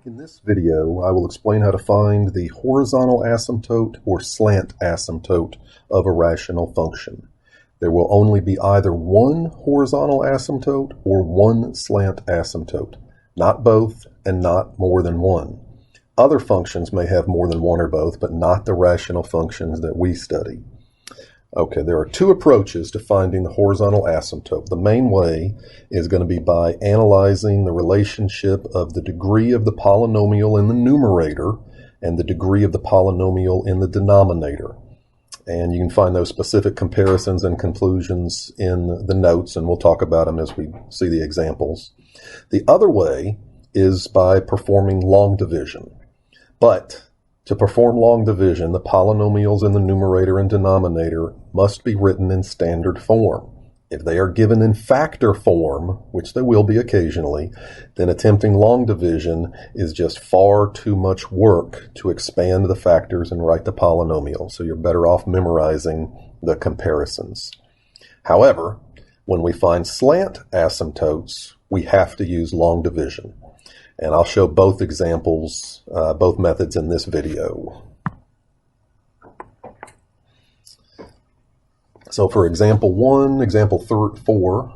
In this video, I will explain how to find the horizontal asymptote or slant asymptote of a rational function. There will only be either one horizontal asymptote or one slant asymptote, not both and not more than one. Other functions may have more than one or both, but not the rational functions that we study. Okay, there are two approaches to finding the horizontal asymptote. The main way is going to be by analyzing the relationship of the degree of the polynomial in the numerator and the degree of the polynomial in the denominator. And you can find those specific comparisons and conclusions in the notes, and we'll talk about them as we see the examples. The other way is by performing long division. But to perform long division, the polynomials in the numerator and denominator must be written in standard form. If they are given in factor form, which they will be occasionally, then attempting long division is just far too much work to expand the factors and write the polynomial. So you're better off memorizing the comparisons. However, when we find slant asymptotes, we have to use long division. And I'll show both examples, both methods in this video. So for example 4,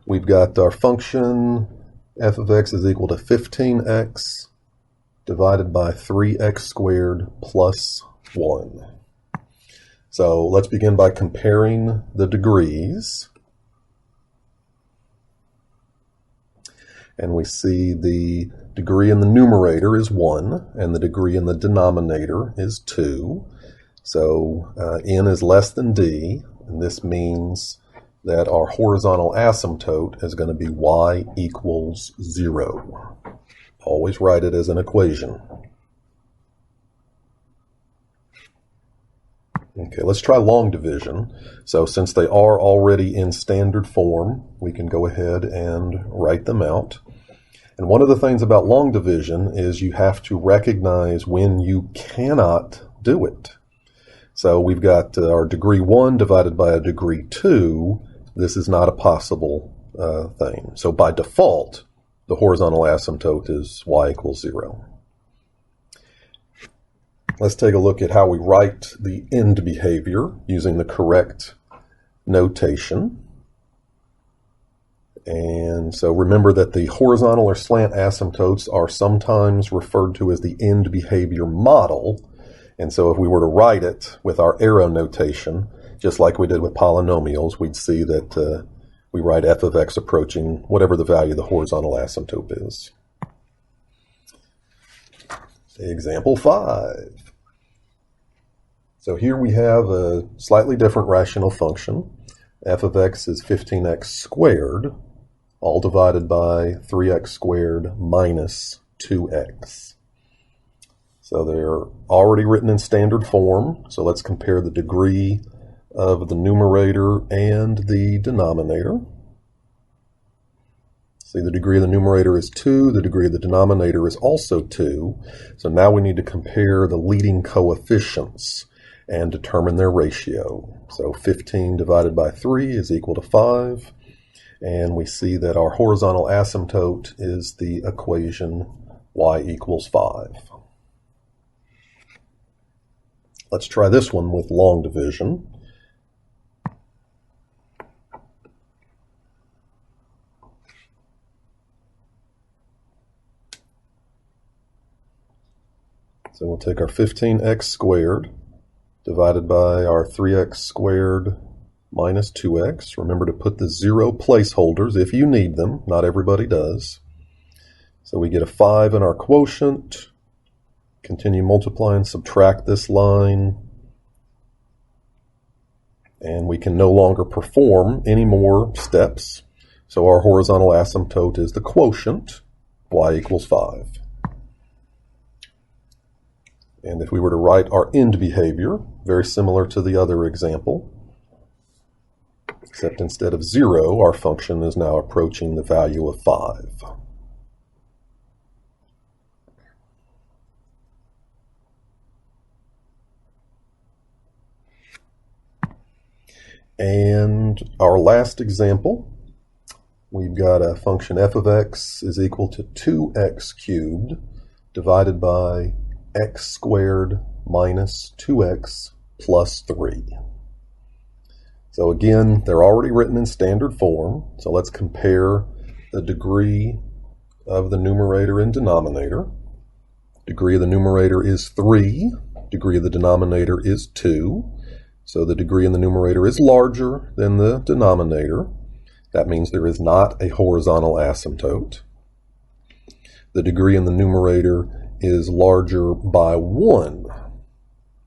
we've got our function f of x is equal to 15x divided by 3x squared plus 1. So let's begin by comparing the degrees. And we see the degree in the numerator is 1, and the degree in the denominator is 2. So n is less than d, and this means that our horizontal asymptote is going to be y equals 0. Always write it as an equation. Okay, let's try long division. So since they are already in standard form, we can go ahead and write them out. And one of the things about long division is you have to recognize when you cannot do it. So we've got our degree 1 divided by a degree 2. This is not a possible thing. So by default, the horizontal asymptote is y equals 0. Let's take a look at how we write the end behavior using the correct notation. And so remember that the horizontal or slant asymptotes are sometimes referred to as the end behavior model. And so if we were to write it with our arrow notation, just like we did with polynomials, we'd see that we write f of x approaching whatever the value of the horizontal asymptote is. Example 5. So here we have a slightly different rational function. F of x is 15x squared, all divided by 3x squared minus 2x. So they're already written in standard form. So let's compare the degree of the numerator and the denominator. See, the degree of the numerator is 2, the degree of the denominator is also 2. So now we need to compare the leading coefficients and determine their ratio. So 15 divided by 3 is equal to 5. And we see that our horizontal asymptote is the equation y equals 5. Let's try this one with long division. So we'll take our 15x squared divided by our 3x squared minus 2x. Remember to put the 0 placeholders if you need them. Not everybody does. So we get a 5 in our quotient. Continue multiplying, subtract this line. And we can no longer perform any more steps. So our horizontal asymptote is the quotient, y equals 5. And if we were to write our end behavior, very similar to the other example, except instead of 0, our function is now approaching the value of 5. And our last example, we've got a function f of x is equal to 2x cubed divided by x squared minus 2x plus 3. So again, they're already written in standard form. So let's compare the degree of the numerator and denominator. Degree of the numerator is 3. Degree of the denominator is 2. So the degree in the numerator is larger than the denominator. That means there is not a horizontal asymptote. The degree in the numerator is larger by 1.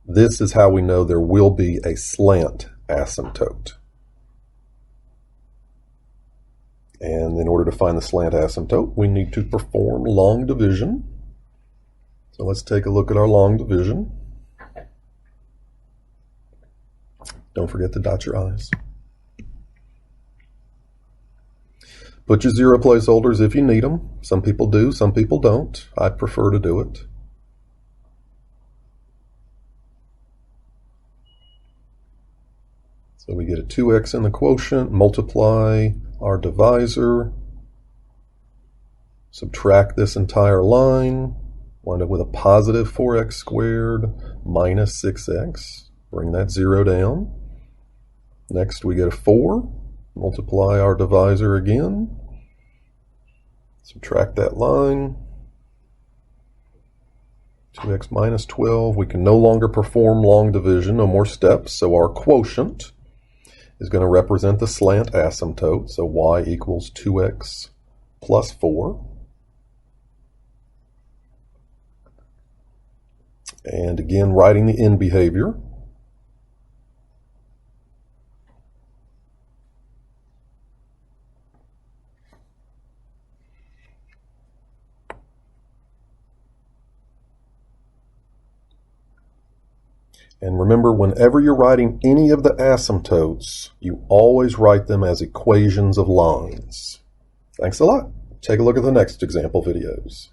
This is how we know there will be a slant asymptote. And in order to find the slant asymptote, we need to perform long division. So let's take a look at our long division. Don't forget to dot your I's. Put your zero placeholders if you need them. Some people do, some people don't. I prefer to do it. So we get a 2x in the quotient, multiply our divisor, subtract this entire line, wind up with a positive 4x squared minus 6x. Bring that 0 down. Next we get a 4, multiply our divisor again, subtract that line, 2x minus 12. We can no longer perform long division, no more steps, so our quotient is going to represent the slant asymptote, so y equals 2x plus 4. And again, writing the end behavior. And remember, whenever you're writing any of the asymptotes, you always write them as equations of lines. Thanks a lot. Take a look at the next example videos.